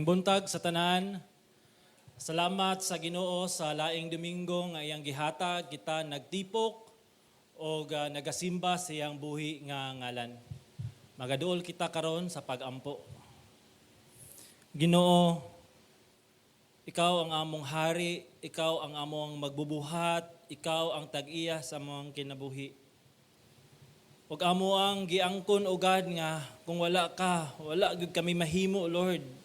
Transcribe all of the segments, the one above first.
Maayong buntag sa tanan. Salamat sa Ginoo sa laing Domingo nga iyang gihatag kita nagtipok o nagasimba sa iyang buhi nga ngalan. Magaduol kita karon sa pag-ampo. Ginoo, ikaw ang among hari, ikaw ang among magbubuhat, ikaw ang tag-iya sa among kinabuhi. Ug amo ang giangkon ugad nga kung wala ka, wala gud kami mahimo, Lord.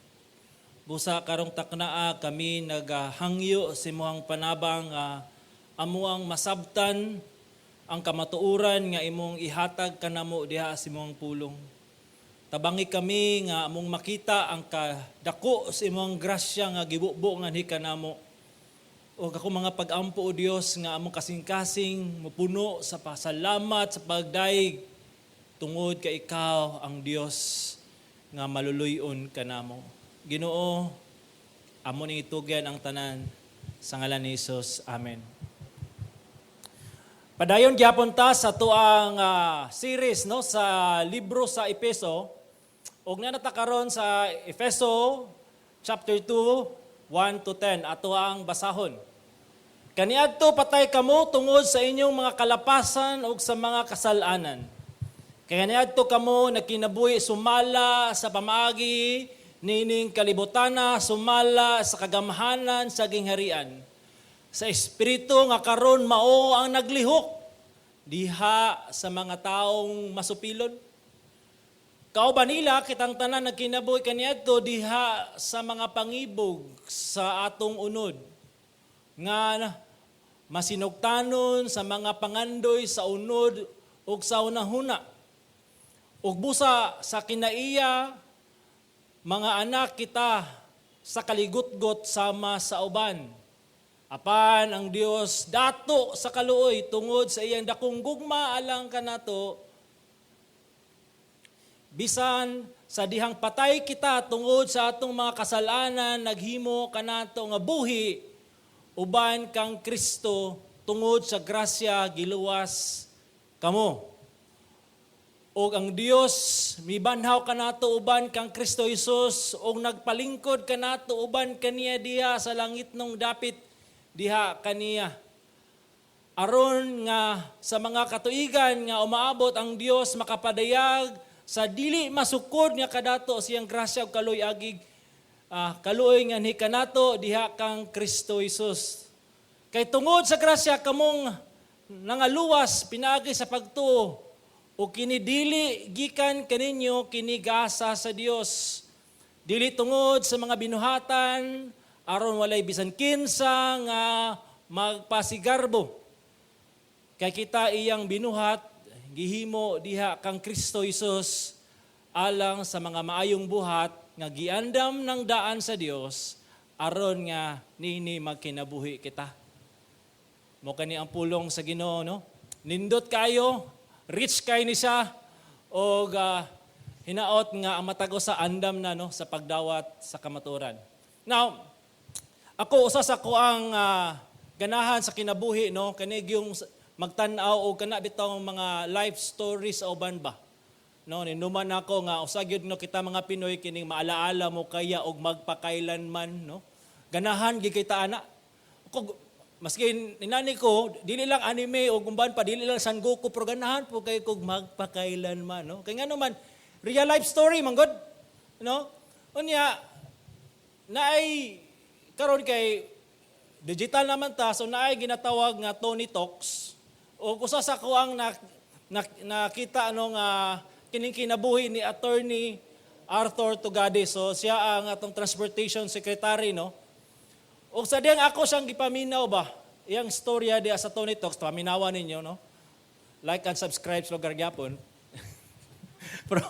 Busa karong taknaa kami naghangyo sa imong panabang amo ang masabtan ang kamatuoran nga imong ihatag kanamo diha sa imong pulong. Tabangi kami nga among makita ang kadako sa imong grasya nga gibubo nga ni kanamo. O ako mga pag-ampo o Dios nga among kasing-kasing mupuno sa pasalamat sa pagdaig tungod kay ikaw ang Dios nga maluluyon kanamo. Ginoo, amo ning itugyan ang tanan sa ngalan ni Hesus. Amen. Padayon gyapon ta sa tuang series no sa libro sa Efeso. Ug nanata karon sa Efeso chapter 2, 1 to 10 ato ang basahon. Kaniadto patay kamo tungod sa inyong mga kalapasan ug sa mga kasalanan. Kaniadto kamo nagkinabuhi sumala sa pamaagi nining kalibutana, sumala sa kagamhanan sa gingharian. Sa espiritu nga karon mao ang naglihok diha sa mga taong masupilon. Kauban nila kitang tanan nagkinabuhi kaniadto diha sa mga pangibog sa atong unod nga masinugtanon sa mga pangandoy sa unod ug sa unahuna. Ug busa sa kinaiya mga anak kita sa kaligutgot sama sa uban. Apan ang Dios dato sa kaluoy tungod sa iyang dakong gugma alang kanato. Bisan sa dihang patay kita tungod sa atong mga kasalanan naghimo kanato nga buhi uban kang Kristo tungod sa grasya giluwas kamo. Og ang Dios mibanhaw kanato uban kang Kristo Jesus og nagpalingkod kanato uban kaniya diha sa langit nung dapit diha kaniya. Aron nga sa mga katuigan nga umaabot ang Dios makapadayag sa dili masukod nga kadato siyang grasya ug kaluoy agig kaluoy nga ni kanato diha kang Kristo Jesus. Kay tungod sa grasya kamong nangaluwas pinaagi sa pagtuo o kinidili gikan kaninyo kinigasa sa Dios. Dili tungod sa mga binuhatan, aron walay bisan kinsa nga magpasigarbo. Kay kita iyang binuhat, gihimo diha kang Kristo Jesus alang sa mga maayong buhat nga giandam ng daan sa Dios aron nga nini magkinabuhi kita. Mo kani ang pulong sa Ginoo no? Nindot kayo rich kay ni siya o hinaot nga ang matago sa andam na no sa pagdawat sa kamaturan. Now, ako usa sa ko ang ganahan sa kinabuhi no kanig yung magtan-aw og kana bitong mga life stories sa uban ba. No, ninuman ako nga usa gyud no kita mga Pinoy kining maalaala mo kaya og magpakailanman no. Ganahan gyud kita ana. Ako maski inani ko, dili lang anime o kumbahan pa, dili lang San Goku, pero ganahan po kayo kung magpakailanman. No? Kaya nga naman, real life story, manggod. No? Unya, naay, karon kay, digital naman ta, so naay ginatawag nga Tony Talks, o kusa sa ko ang nakita kining kinabuhi ni Attorney Arthur Tugade. So siya ang atong transportation secretary, no? O sa diyang ako siyang gipaminaw ba, iyang storya diya sa Tony Talks, paminawan ninyo, no? Like and subscribe sa lugar gyapon. Pero,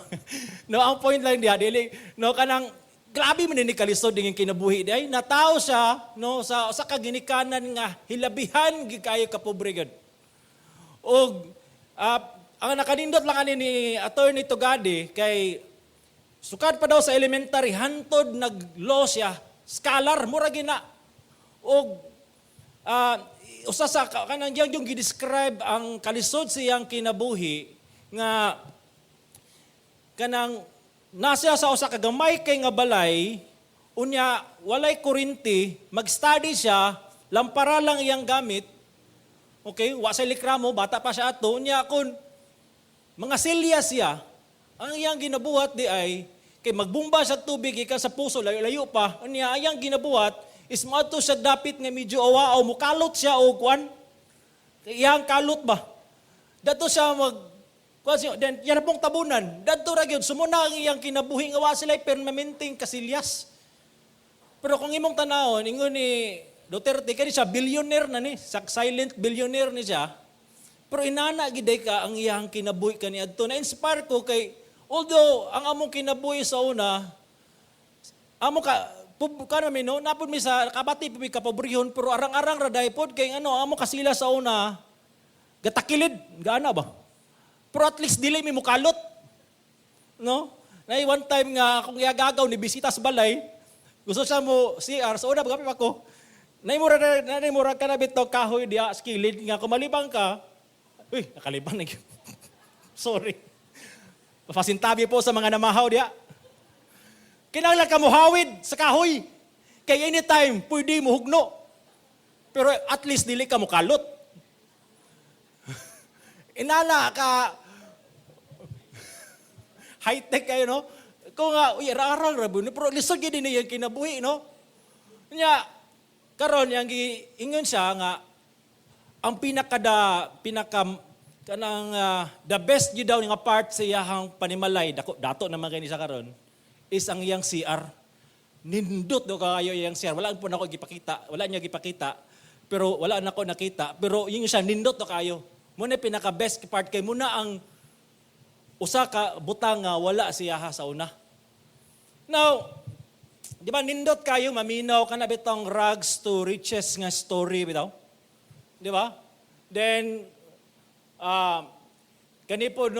no, ang point lang diya, dili, no, kanang, grabe man ni kalisod dingin kinabuhi diya, natao siya, no, sa kaginikanan nga, hilabihan, gikayo kapobre gud. O, ang nakanindot lang ni Attorney Tugade, kay, sukad pa daw sa elementary, hantod nag-law siya, scholar, mura gina. O usa sa kanang yung gidescribe ang kalisod siyang kinabuhi nga kanang nasa sa usa ka gamay kay nga balay Unya, walay kurinti, mag-study siya, lampara lang iyang gamit, okay, wa sa likramo, bata pa siya ato, unya kung mga silya siya, ang iyang ginabuhat di ay, kay magbumba sa tubig, ika sa puso, layo-layo pa, unya, iyang ginabuhat, is mato siya dapit nga medyo awa, o mukalot siya, o kwan, iyang kalot ba? Dato siya then yan na pong tabunan. Dato ra gyud sumuna ang iyang kinabuhi nga wa sila permanenteng kasilyas. Pero kung imong tanawon, ingon ni Duterte kani siya billionaire na ni, silent billionaire ni siya. Pero inana giday ka ang iyang kinabuhi kaniadto. Na-inspire ko kay although ang among kinabuhi sa una amo namin, no? Napod mi sa kabati mi kapobrehon pero arang-arang ra daypod kay amo kasila sa una gatakilid, gaana ba? Pero at least dili mi mukalot. No? Na one time nga akong iagagaw ni bisita sa balay, gusto siya mo CR, so una bagapit ako. Naimura ka na bitaw kahoy diya sa kilid nga kumalibang ka. Uy, nakalibang na yun. Sorry. Pasintabi po sa mga namahaw diya. Kinahanglan ka muhawid sa kahoy. Kay anytime, pwede mo hugno. Pero at least dili ka mukalot. Inala ka, high-tech kayo, no? Kung nga, arang rabo, pero lisod yun din yung kinabuhi, no? Kanya, karon yang ingon siya nga, ang the best yun daw nga part sa iyahang panimalay, dato naman kayo sa karon, is ang iyang CR. Nindot do kayo iyang CR. Wala po na ako gipakita, wala niya gipakita, pero wala na ako nakita, pero yung siya, nindot do kayo. Muna pinaka-best part kay muna ang usa ka butang nga wala siya sa una. Now, di ba nindot kayo maminaw ka na bitong rags to riches nga story bitaw? Di ba? Then kanipod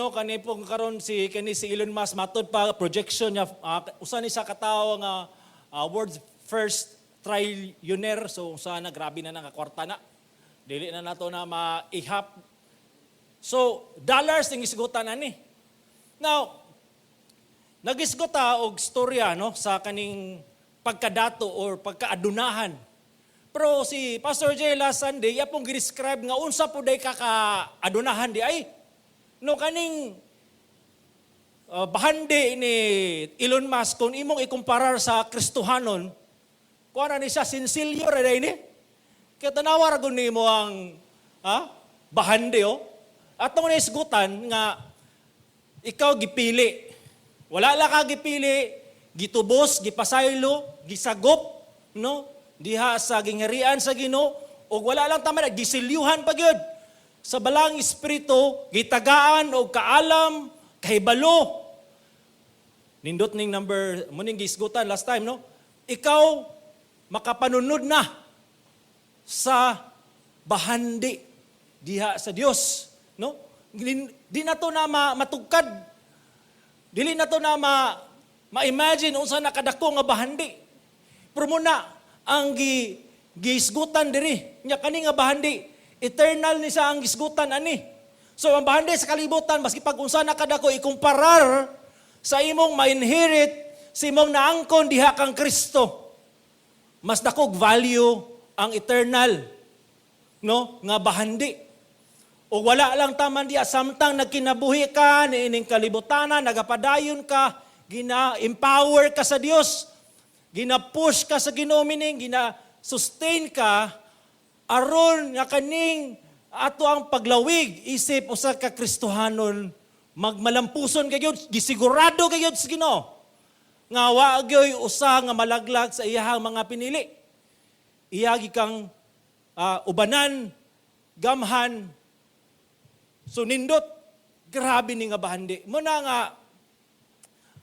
karon si Elon Musk matud pa projection niya usa ni sa katawo nga world's first trillionaire, so sana grabe na nakakwarta na. Dili na nato na maihap. So, dollars ang isgutan na ni. Now, nag-isguta og storya no, sa kaning pagkadato or pagkaadunahan. Pero si Pastor J. last Sunday, yapong gi-describe nga unsa po day kakaadunahan di ay. No, kaning bahandi ni Elon Musk, kung imong ikumparar sa Kristohanon, kung ano ni siya, sinsilyo ra day ni. Kaya tanawa ra ni mo ang bahandi oh. At nung naisgutan nga, ikaw gipili. Wala lang ka gipili, gitubos, gipasaylo, gisagop, no? Diha sa gingharian sa Ginoo, o wala lang tama na, gisilyuhan pa gyud. Sa balang espiritu, gitagaan o kaalam, kahibalo. Nindot ning muning gisgutan last time, no? Ikaw makapanunod na sa bahandi diha sa Dios. No? Di na to na matugkad. Dili na to na ma-imagine unsa nakadako nga bahandi. Pero muna ang gisgutan diri. Nya kani nga bahandi, eternal ni sa ang gisgutan ani. So ang bahandi sa kalibutan maski pag unsa nakadako ikumparar sa imong ma-inherit sa imong naangkon diha kang Kristo. Mas dakog value ang eternal no nga bahandi. O wala lang taman diya, samtang nagkinabuhi ka, niining kalibutanan, nagapadayon ka, gina-empower ka sa Dios, gina-push ka sa Ginoo, meaning gina-sustain ka, aron nga kaning ato ang paglawig, isip usa ka Kristohanon, magmalampuson kayo, gisigurado kayo sa Ginoo, nga wagyoy usa nga malaglag sa iyahang mga pinili. Iyagi kang ubanan, gamhan, so nindot, grabe ni nga bahandi. Muna nga,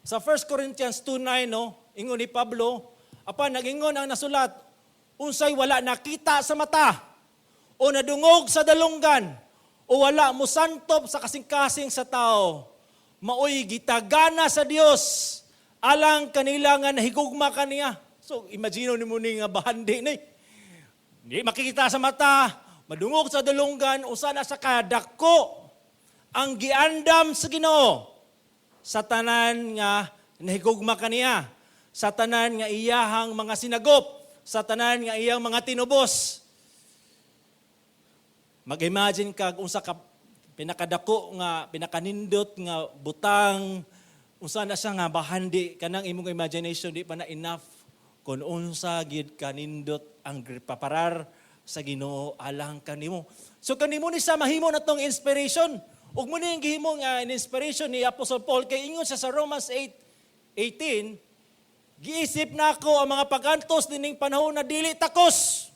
sa 1 Corinthians 2:9, no, ingon ni Pablo, nag-ingon ang nasulat, unsay wala nakita sa mata, o nadungog sa dalunggan, o wala mo santop sa kasing-kasing sa tao, maoy gitagana sa Dios, alang kanila nga nahigugma kaniya. So, imagine ni mo ni nga bahandi ni. Hindi makikita sa mata, madungog sa dalunggan, usa na sa kadako ang giandam sa Ginoo sa tanan nga nahigugma kaniya. sa tanan nga iyahang mga sinagop, sa tanan nga iyang mga tinubos. Mag-imagine ka unsa ka pinakadako nga pinakanindot nga butang, unsa na siya nga bahandi kanang imong imagination di pa na enough kun unsa gid kanindot ang paparar sa Ginoo alang kanimo. So kanimo ni sa mahimo natong inspiration. Ug mo ning gihimo nga inspiration ni Apostle Paul kay ingon siya sa Romans 8:18, giisip nako ang mga pagantos dining panahon na dili takos.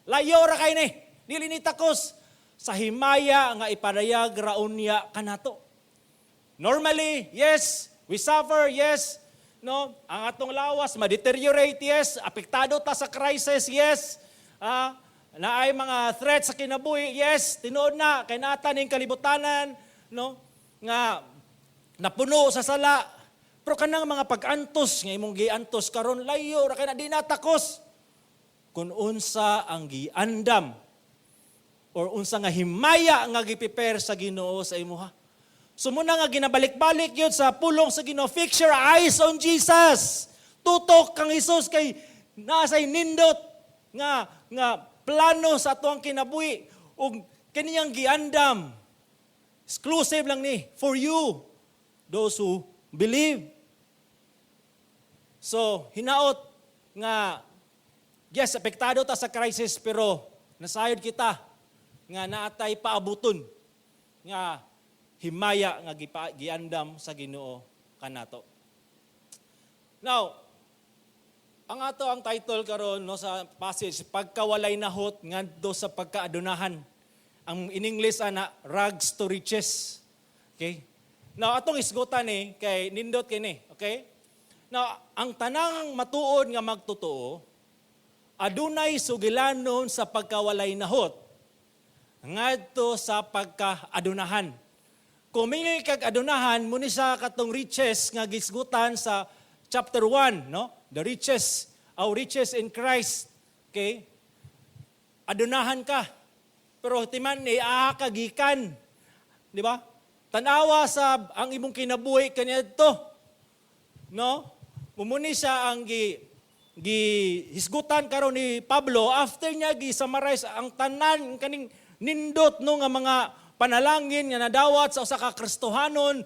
Layo ra kay ni, dili ni takos sa himaya nga ipadayag raon niya kanato. Normally, yes, we suffer, yes. No, ang atong lawas ma-deteriorate, yes. Apektado ta sa crisis, yes. Na ay mga threats sa kinabuhi, yes. Tinuod na kay nata ning kalibutanan, no, nga napuno sa sala. Pero kanang mga pag-antos nga imong giantos karon layo ra kay na di natakos. Kun unsa ang giandam or unsa nga himaya nga giprepare sa Ginoo sa imuha. So muna nga ginabalik-balik yun sa pulong sa Ginoo. Fix your eyes on Jesus. Tutok kang Hesus kay naasay nindot nga plano sa atuang kinabuhi ug kaniyang giandam. Exclusive lang ni for you, those who believe. So hinaot nga yes, apektado ta sa crisis pero nasayod kita nga naatay paabuton nga himaya nga giandam sa Ginoo kanato. Now, ang title karon no sa passage pagkawalay nahot ngadto sa pagkaadunahan. Ang in English ana rags to riches. Okay? Now atong isgutan ni kay nindot kini, okay? Now, ang tanang matuod nga magtotoo adunay sugilanon sa pagkawalay nahot ngadto sa pagkaadunahan. Kung may kag adunahan mo ni sa katong riches nga gisgutan sa chapter 1, no? The riches, our riches in Christ. Okay? Adunahan ka. Pero timan ni kagikan. Di ba? Tanawa sa ang imong kinabuhi kaniadto. No? Mumuni siya ang gihisgutan karon ni Pablo after niya gi-summarize ang tanan kaning nindot no nga mga panalangin nga nadawat sa usa ka Kristohanon,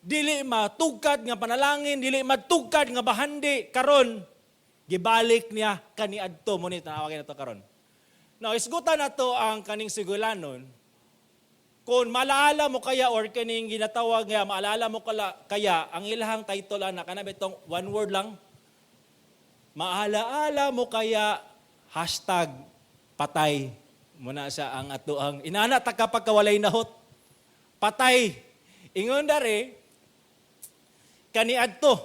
dili matugkad nga panalangin, dili matugkad nga bahandi karon gibalik niya kaniadto mo ni tanawagin nato karon. Now isgutan nato ang kaning sigulanon. Kung maalaala mo kaya or kaning ginatawag nga maalala mo kaya ang ilahang title ana kana betong one word lang. Maalaala mo kaya #patay. Muna siya ang atoang inana ta kapag kawalay nahot. Patay. Ingon dare kaniadto.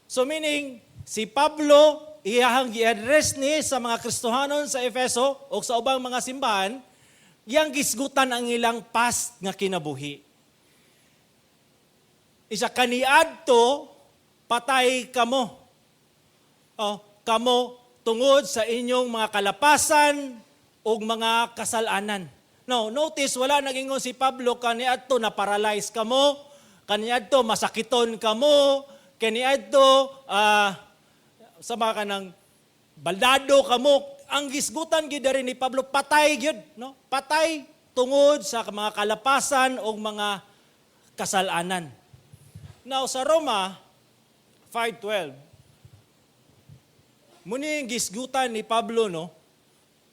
So meaning si Pablo iyahang gi-address ni sa mga Kristohanon sa Efeso o sa ubang mga simbahan, yang gisgutan ang ilang past nga kinabuhi. Isa kaniadto patay kamo. Kamo tungod sa inyong mga kalapasan o mga kasalanan. Now, notice, wala nagingon si Pablo, kaniadto na paralyze kamo, kaniadto masakiton kamo, kaniadto sa mga kanang baldado kamo. Ang gisgutan gid ni Pablo, patay gyud, no? Patay tungod sa mga kalapasan o mga kasalanan. Now, sa Roma 5:12, muni ang gisgutan ni Pablo, no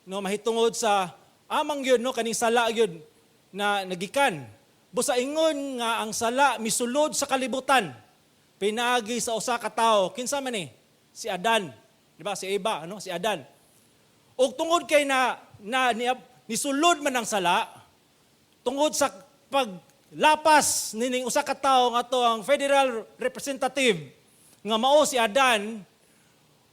mahitungod sa amang yun, no kaning sala yun na nagikan. Busa ingon nga ang sala misulod sa kalibutan. Pinagi sa usa ka tawo. Kinsa man ni? Si Adan. Di ba? Si Eva, si Adan. Og tungod kay nisulod man ang sala, tungod sa paglapas nining usa ka tawo nga to ang federal representative nga mao si Adan,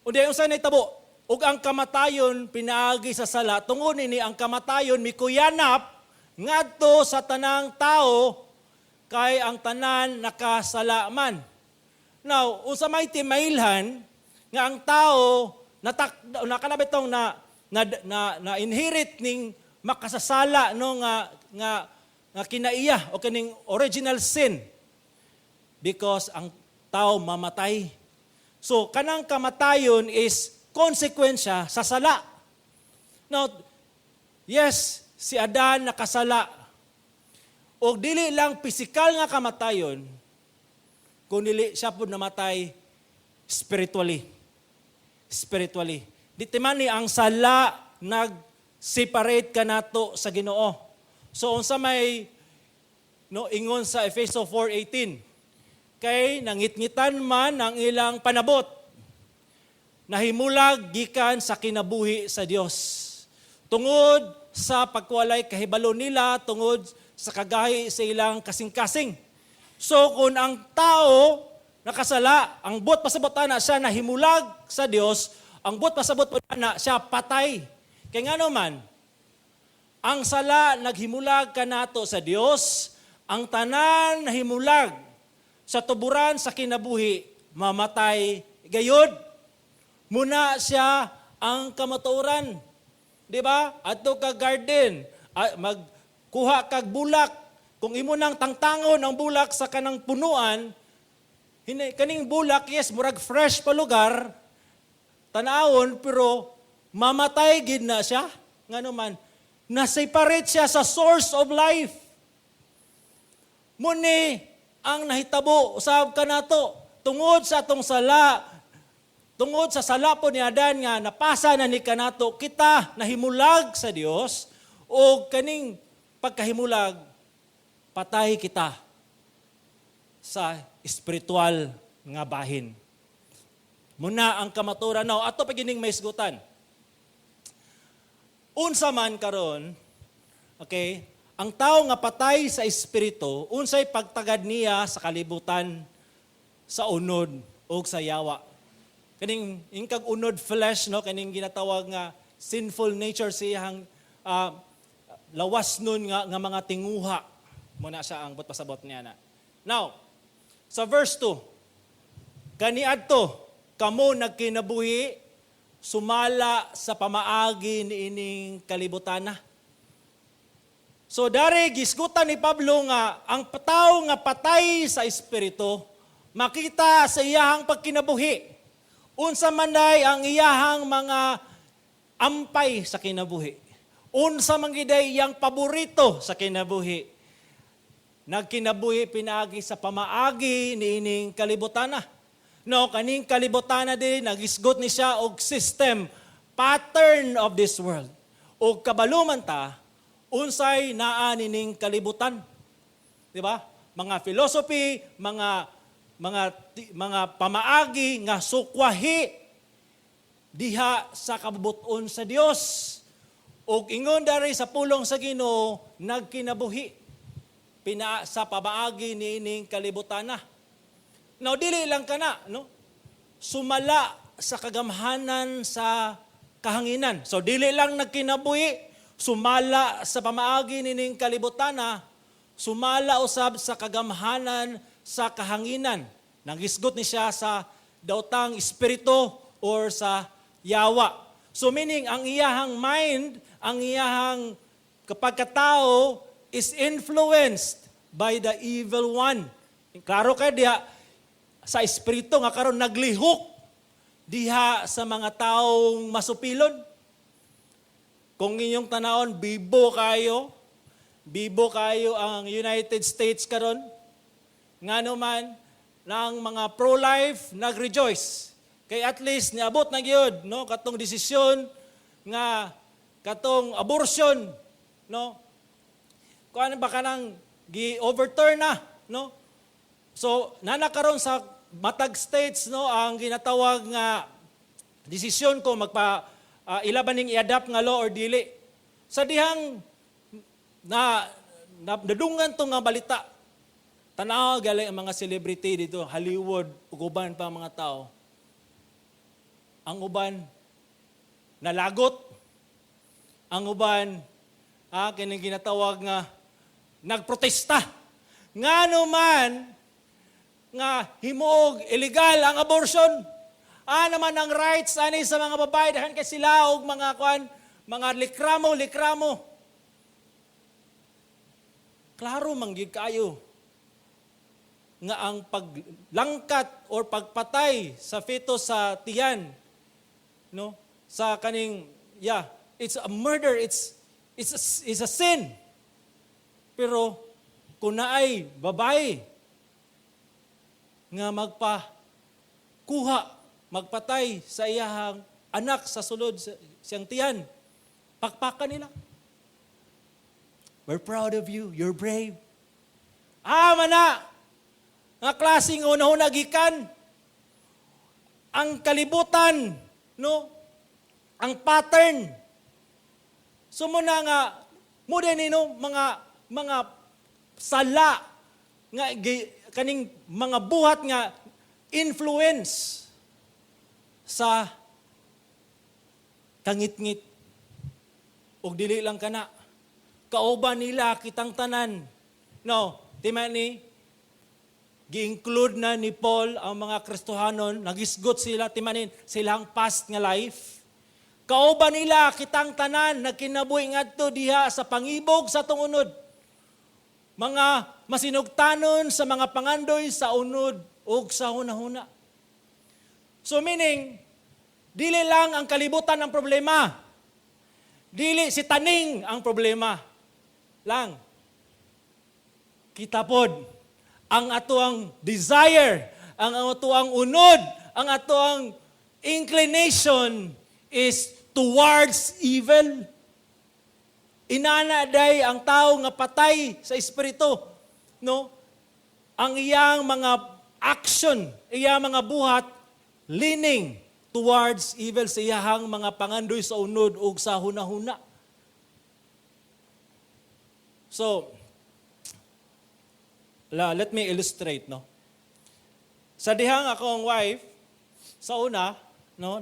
uday unsa nahitabo? Ug ang kamatayon pinaagi sa sala, tungod nini ang kamatayon mikuyanap ngadto sa tanang tao kay ang tanan nakasalaman. Now, unsa may timailhan nga ang tao nakalabitong na inherit ning makasasala no nga kinaiya o kaning original sin because ang tao mamatay. So, kanang kamatayon is konsekwensya sa sala. Now, yes, si Adan nakasala. O dili lang pisikal nga kamatayon, kung dili siya po namatay spiritually. Spiritually. Di timani ang sala nag-separate ka nato sa Ginoo. So, unsa may ingon sa Efeso 4:18, kay nangitngitan man ang ilang panabot, nahimulag gikan sa kinabuhi sa Dios. Tungod sa pagwalay kahibalo nila, tungod sa kagahi sa ilang kasing-kasing. So kung ang tao nakasala, ang buot pasabot na siya nahimulag sa Dios, ang buot pasabot na siya patay. Kaya nga naman, ang sala naghimulag kanato sa Dios, ang tanan nahimulag sa tuburan sa kinabuhi, mamatay gayod. Muna siya ang kamatuoran. Di ba? Adto ka garden, magkuha kag bulak. Kung imo nang tangtangon ang bulak sa kanang punuan, kaning bulak, yes, murag fresh pa lugar, tanawon, pero mamatay gid na siya. Nga naman, na-separate siya sa source of life. Muni, ang nahitabo usab kanato tungod sa atong sala, tungod sa sala po ni Adan nga napasa na ni kanato, kita nahimulag sa Dios, o kaning pagkahimulag patay kita sa espiritual nga bahin. Muna ang kamaturan. Now, ato pagining may isgutan. Unsa man karon, okay, ang tao nga patay sa espiritu, unsay pagtagad niya sa kalibutan, sa unod o sa yawa. Kaning ingkag unod flesh, no, kaning ginatawag nga sinful nature siyang lawas nun nga mga tinguha. Muna siya ang pasabot niya na. Now, sa verse 2, kaniadto kamo nagkinabuhi sumala sa pamaagi ni ining kalibutana. So dari gisgutan ni Pablo nga ang tao nga patay sa espiritu, makita sa iyahang pagkinabuhi. Unsa man day ang iyahang mga ampay sa kinabuhi. Unsa man gid iyang paborito sa kinabuhi. Nagkinabuhi pinaagi sa pamaagi ni ining kalibutana. No, kaning kalibutana din nagisgot ni siya og system, pattern of this world. Og kabaluman ta unsay naa nining kalibutan. Di ba? Mga philosophy, mga pamaagi nga sukwahi diha sa kabubuton sa Dios. Og ingon dari sa pulong sa Ginoo nagkinabuhi sa pamaagi niining kalibutan na. Now dili lang kana, no? Sumala sa kagamhanan sa kahanginan. So dili lang nagkinabuhi, sumala sa pamaagi nining kalibutana, sumala usab sa kagamhanan sa kahanginan. Nagisgot ni siya sa daotang espiritu or sa yawa. So meaning, ang iyahang mind, ang iyahang kapagkatao is influenced by the evil one. Klaro kayo diha, sa espiritu nga karon naglihok diha sa mga taong masupilon. Kung inyong tanawon, bibo kayo ang United States karon. Ngano man, ng mga pro-life nag-rejoice. Kay at least niabot na gyud, no, katong desisyon nga katong abortion, no. Kuan ba kanang gi-overturn na, no? So, nanakaron sa matag states, no, ang ginatawag nga desisyon ko ilaban ning i-adapt nga law or dili. Sa dihang nadungan to nga balita, tanaw gali ang mga celebrity dito, Hollywood, uban pa mga tao. Ang uban nalagot, ang uban kining ginatawag nga nagprotesta. Ngano man nga himuog illegal ang abortion. Naman ang rights ani sa mga babae dahan kay sila og mga likramo. Klaro manggid kayo. nga ang paglangkat or pagpatay sa fetus sa tiyan, no? Sa kaning it's a murder, it's a sin. Pero kung naay babae nga magpatay sa iyahang anak sa sulod siyang tiyan, pakpakan nila. We're proud of you. You're brave. Mana! Nga klaseng una-una gikan. Ang kalibutan, no? Ang pattern. So muna nga, muna nino, mga sala, nga, kaning mga buhat nga, influence sa kangit-ngit. O dili lang kana. Kauban nila kitang tanan. No, timani, gi-include na ni Paul ang mga Kristohanon, nagisgot sila, timanin, silang past nga life. Kauban nila kitang tanan, nagkinabuhi ngadto diha sa pangibog sa tungunod. Mga masinugtanon sa mga pangandoy sa unod o sa hunahuna. So meaning, dili lang ang kalibutan ang problema. Dili si taning ang problema. Lang. Kita pod, ang atuang desire, ang atuang unod, ang atuang inclination is towards evil. Inanaday ang tao nga patay sa espiritu, no? Ang iyang mga action, iyang mga buhat leaning towards evil sa iyang mga pangandoy sa unod ug sa hunahuna. So, let me illustrate, no? Sa dihang akong wife, sa una, no,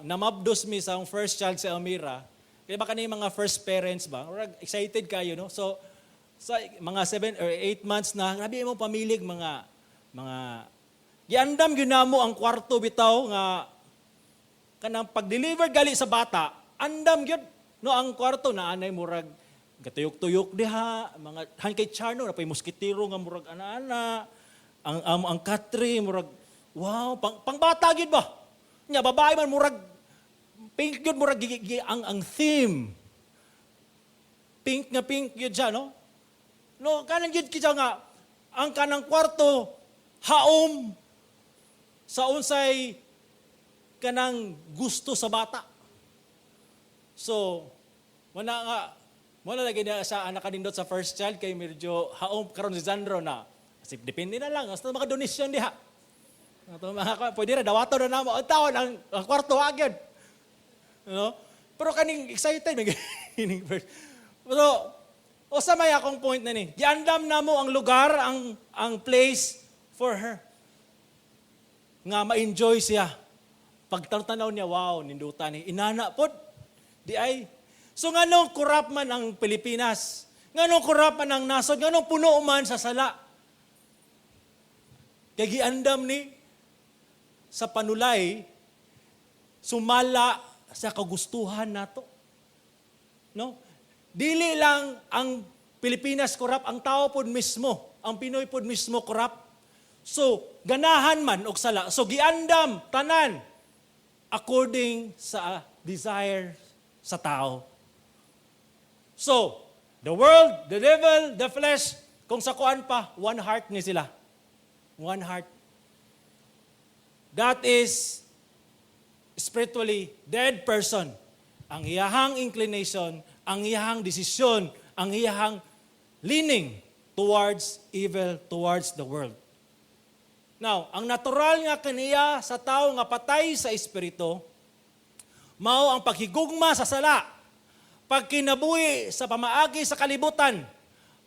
namabdos mi sa first child si Elmira. Kaya ba kanina mga first parents ba? Excited kayo, no? So, sa mga 7 or 8 months na, grabe mo pamilig mga giandam gyud namo ang kwarto bitaw nga kanang pag-deliver gali sa bata, andam gyud, no, ang kwarto na anay murag gatuyok-tuyok diha, mga hankay charno na pay moskitero nga murag ana-ana, ang katri murag wow, pangbata gid ba? Nya babae man murag pink gyud murag ang theme. Pink gyud siya, no? No, kanang gyud kita nga ang kanang kwarto haom sa unsay kanang gusto sa bata. So, Muna lagi na sa anak kanindot sa first child kay medyo haom karon si Sandro na. Kasi depende na lang. Basta mga donation diha. Pwede na, dawato na namo. Ang taon, ang kwarto agad. No? Pero kaning excited. Pero, o sa may akong point na ni, giandam na mo ang lugar, ang place for her. Nga ma-enjoy siya. Pagtanaw niya, wow, nindutan ni. Inana po, di ay. So nganong kurap man ang Pilipinas? Nganong kurap man ang nasod? Nganong puno man sa sala? Kaya giandam ni sa panulay, sumala sa kagustuhan nato. No? Dili lang ang Pilipinas kurap, ang tao pod mismo, ang Pinoy pod mismo kurap. So, ganahan man og sala. So, giandam, tanan, according sa desire sa tao. So, the world, the devil, the flesh, kung sa kuan pa, one heart ni sila. One heart. That is spiritually dead person. Ang iyahang inclination, ang iyahang desisyon, ang iyahang leaning towards evil, towards the world. Now, ang natural nga kaniya sa tao nga patay sa espiritu, mao ang paghigugma sa sala, pagkinabuhi sa pamaagi sa kalibutan,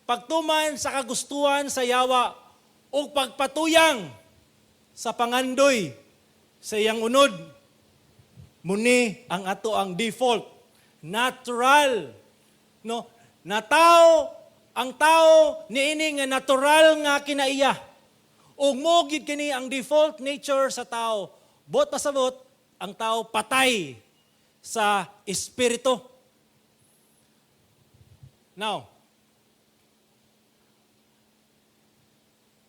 pagtuman sa kagustuhan sa yawa, o pagpatuyang sa pangandoy sa iyang unod. Muni ang ato ang default, natural, no? Na tao, ang tao niini nga natural nga kinaiya. Ug mo gid kini ang default nature sa tao. Bot pasabot ang tao patay sa espiritu. Now,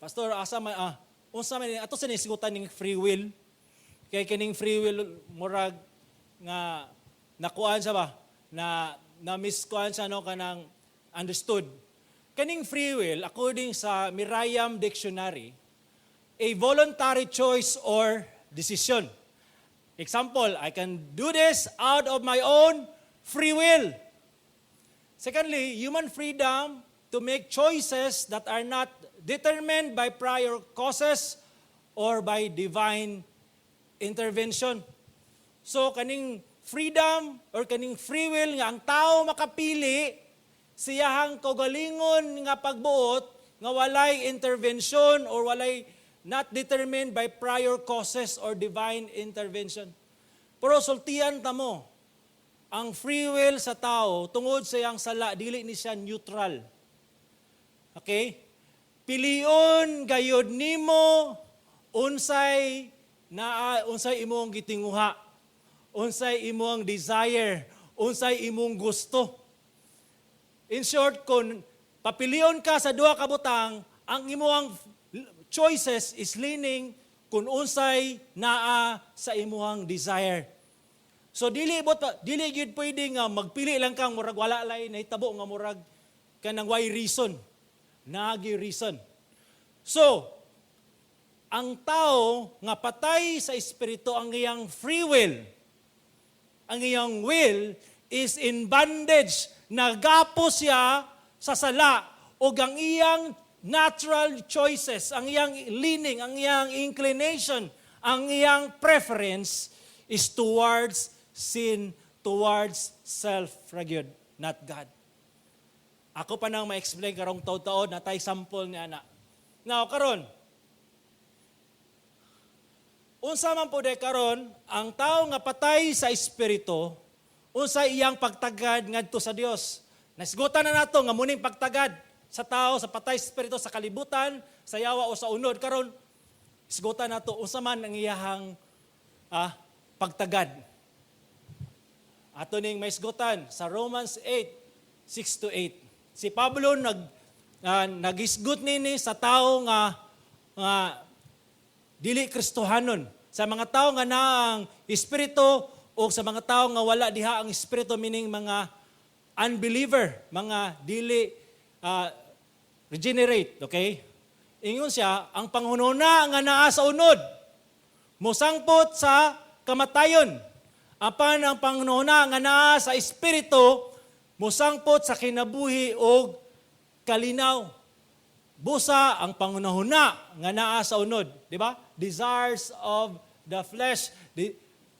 Pastor, unsa man ato sa nisigutan ning free will? Kay kining free will murag nga nakuan siya ba? Na miskuan siya no kanang understood. Kaning free will according sa Merriam Dictionary, a voluntary choice or decision. Example, I can do this out of my own free will. Secondly, human freedom to make choices that are not determined by prior causes or by divine intervention. So kaning freedom or kaning free will nga ang tao makapili siyahang kaugalingon nga pagbuot nga walay intervention or walay not determined by prior causes or divine intervention. Pero sultian ta mo, ang free will sa tao tungod sa iyang sala dili ni siya neutral. Okay? Pilion gayud nimo unsay imong gitinguha, unsay imong desire, unsay imong gusto. In short, kung papilion ka sa duha ka butang, ang imong choices is leaning kung unsay naa sa imong desire. So dili gyud pwede nga magpili lang kang murag wala lay nahitabo nga murag kanang why reason. Nagi reason. So, ang tao nga patay sa espiritu ang iyang free will. Ang iyang will is in bondage. Nagapo siya sa sala o ang iyang natural choices, ang iyang leaning, ang iyang inclination, ang iyang preference is towards sin, towards self-regard, not God. Ako pa nang ma-explain karong taon-taon na tayo sample ni ana. Now, karon, unsa man po karon ang tao nga patay sa espiritu, unsa iyang pagtagad ngadto sa Dios. Nasgutan na nato nga muning pagtagad sa tao sa patay sa espiritu sa kalibutan, sa yawa o sa unod. Karon, isgutan nato unsa man ang iyang pagtagad. Ato ning maisgutan sa Romans 8:6-8. Si Pablo nagisgot nini sa tao nga dili Kristohanon, sa mga tao nga naang espiritu o sa mga tao nga wala diha ang espiritu, meaning mga unbeliever, mga dili regenerate, okay? Ingon siya, ang panghunahuna nga naa sa unod, musangpot sa kamatayon. Apan ang panghunahuna nga naa sa espiritu, musangpot sa kinabuhi o kalinaw. Busa ang pangunahuna nga naa sa unod, di ba? Desires of the flesh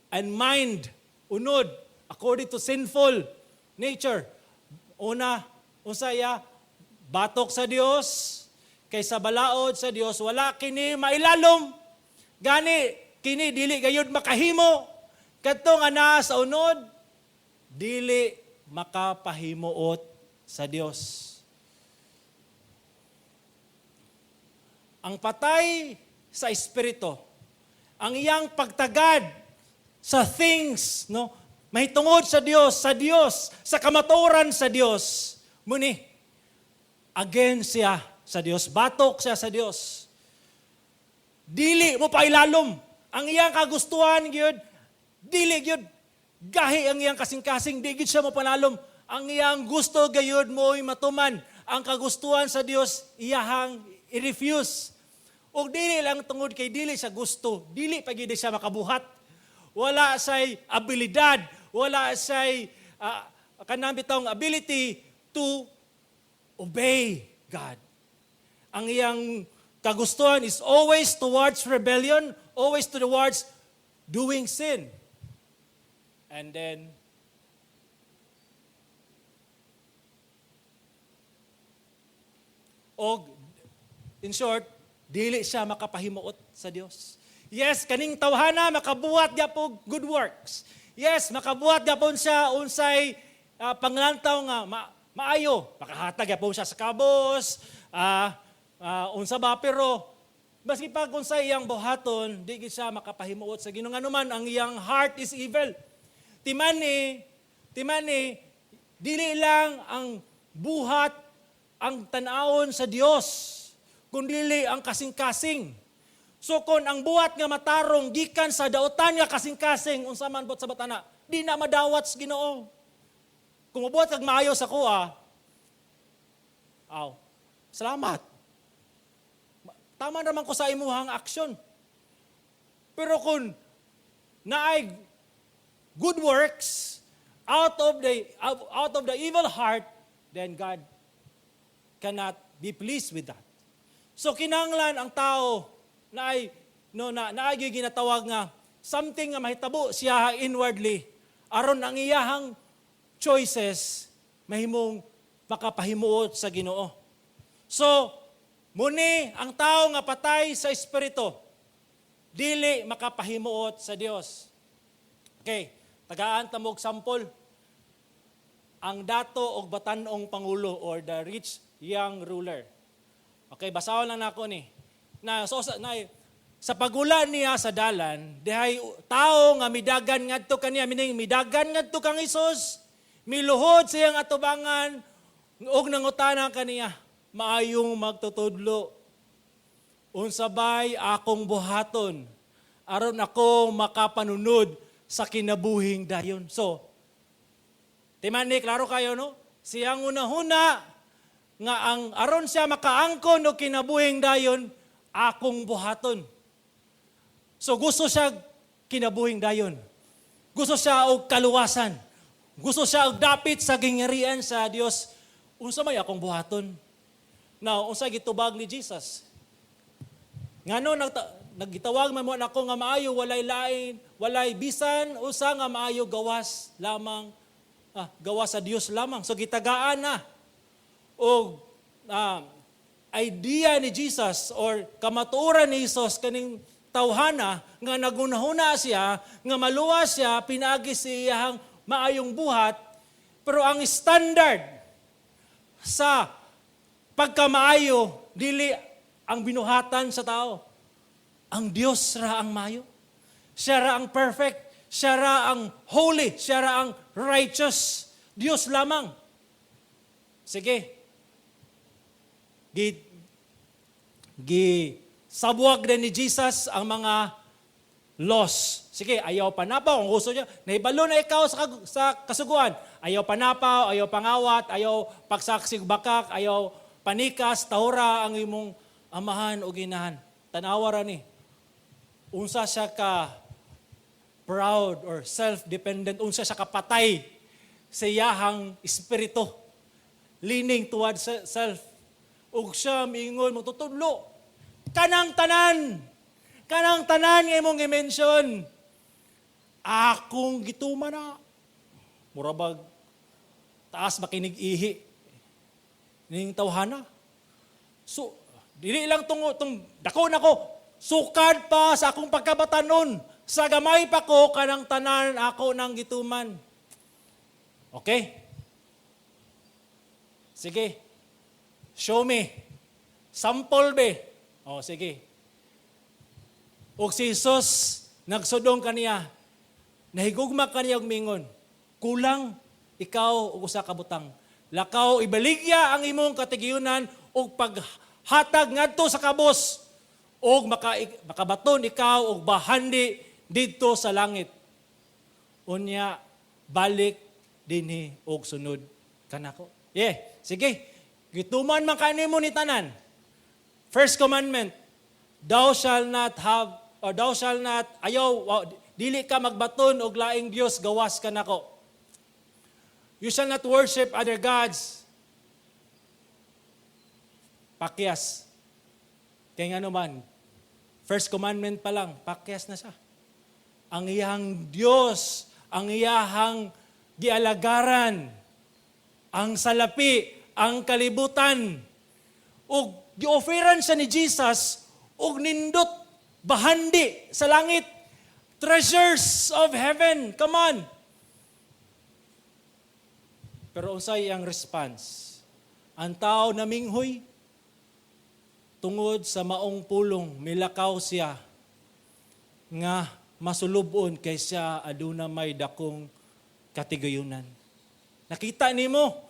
and mind, unod, according to sinful nature. Unsaya, batok sa Dios, kaysa balaod sa Dios, wala kini mailalom. Gani, kini dili gayud makahimo. Kadto nga naa sa unod, dili makapahimuot sa Dios. Ang patay sa espiritu, ang iyang pagtagad sa things, no, mahitungod sa Dios, sa kamatuoran sa Dios, muni, against siya sa Dios, batok siya sa Dios. Dili mo pailalom. Ang iyang kagustuhan, gyud, dili gyud, gahi ang iyang kasing-kasing, di gyud siya mo panalom. Ang iyang gusto gayud mo'y matuman. Ang kagustuhan sa Dios, iyahang i-refuse. O dili lang tungod kay dili sa gusto, dili pa gyud siya makabuhat. Wala say abilidad, wala say kanang bitong ability to obey God. Ang iyang kagustuhan is always towards rebellion, always towards doing sin. And then, in short, dili siya makapahimuot sa Dios. Yes, kaning tawhana makabuhat gyapon good works. Yes, makabuhat gyapon siya unsay panglantaw nga maayo. Makahatag gyapon siya sa kabos, unsa ba, pero maski pag unsay iyang buhaton, di gid siya makapahimuot sa Ginoo. Nganuman ang iyang heart is evil. Timani, dili lang ang buhat ang tan-awon sa Dios. kundili ang kasing-kasing. So kung ang buhat nga matarong gikan sa dautan nga kasing-kasing unsa man bot sa batana, di na madawat sa Ginoo. Kung mabuhat kag maayo sa kuha, salamat. Tama naman ko sa imuhang aksyon. Pero kung naay good works out of the evil heart, then God cannot be pleased with that. So kinahanglan ang tao naay ginatawag nga something nga mahitabo siya inwardly aron ang iyahang choices mahimong makapahimuot sa Ginoo. So muni ang tao nga patay sa espiritu dili makapahimuot sa Dios. Okay, tagaan ta mo og sample. Ang dato og batan-ong pangulo or the rich young ruler. Okay, basahon lang nako ni. Sa pagulan niya sa dalan, dihay tao nga midagan ngadto kaniya, meaning midagan ngadto kang Hesus, miluhod siyang atubangan og nangutana kaniya, maayong magtutudlo. Unsabay akong buhaton aron ako makapanunod sa kinabuhing dayon. So, timani, klaro kayo, no? Siyang una-huna nga ang aron siya makaangkon o kinabuhing dayon, akong buhaton. So gusto siya kinabuhing dayon. Gusto siya og kaluwasan. Gusto siya og dapit sa gingharian sa Dios. Unsa may akong buhaton? Now, unsa gitubag ni Jesus? Ngano nagitawag man mo nako nga maayo walay lain, walay bisan usa nga maayo gawas lamang gawas sa Dios lamang. So gitagaan na o idea ni Jesus or kamatuoran ni Jesus kaning tawhana nga nagunahuna siya, nga maluwas siya, pinagi siyang maayong buhat, pero ang standard sa pagkamaayo, dili ang binuhatan sa tao. Ang Diyos ra ang maayo. Siya ra ang perfect. Siya ra ang holy. Siya ra ang righteous. Diyos lamang. Sige. Sabwag din ni Jesus ang mga laws. Sige, ayaw panapaw. Kung gusto niya, naibalo na ikaw sa kasuguan. Ayaw panapaw, ayaw pangawat, ayaw pagsaksig bakak, ayaw panikas, tahura ang imong amahan o ginahan. Tanawa ra ni. Unsa siya ka proud or self-dependent, unsa siya kapatay sa iyahang espiritu. Leaning towards self. Ug siya miingon mo tutudlo. Kanang tanan nga imong i-mention. Akong gituman na. Murabag taas makinig ihi ning tawhana. So, dili lang tong dako nako sukad pa sa akong pagkabatanon. Sa gamay pa ko kanang tanan ako nang gituman. Okay? Sige. Show me. Sample be. O, sige. O si Jesus, nagsudong kaniya, nahigugma kaniya og mingon, kulang ikaw og usa ka butang. Lakaw ibaligya ang imong katigayunan og paghatag ngadto sa kabos og makabaton ikaw og bahandi didto sa langit. Unya balik dinhi og sunod kanako. Sige. Gituman man kanimo ni tanan. First commandment, thou shall not dili ka magbaton og laing Dios gawas kanako. You shall not worship other gods. Pakyas. Kaya nga naman, first commandment pa lang, pakyas na siya. Ang iyang Diyos, ang iyahang gialagaran, ang salapi, ang kalibutan, ug gi-offeran siya ni Jesus, ug nindot, bahandi sa langit, treasures of heaven, come on. Pero unsay ang response? Ang tao naminghoy, tungod sa maong pulong, milakaw siya, nga masulubon kay siya aduna may dakong katigayunan. Nakita nimo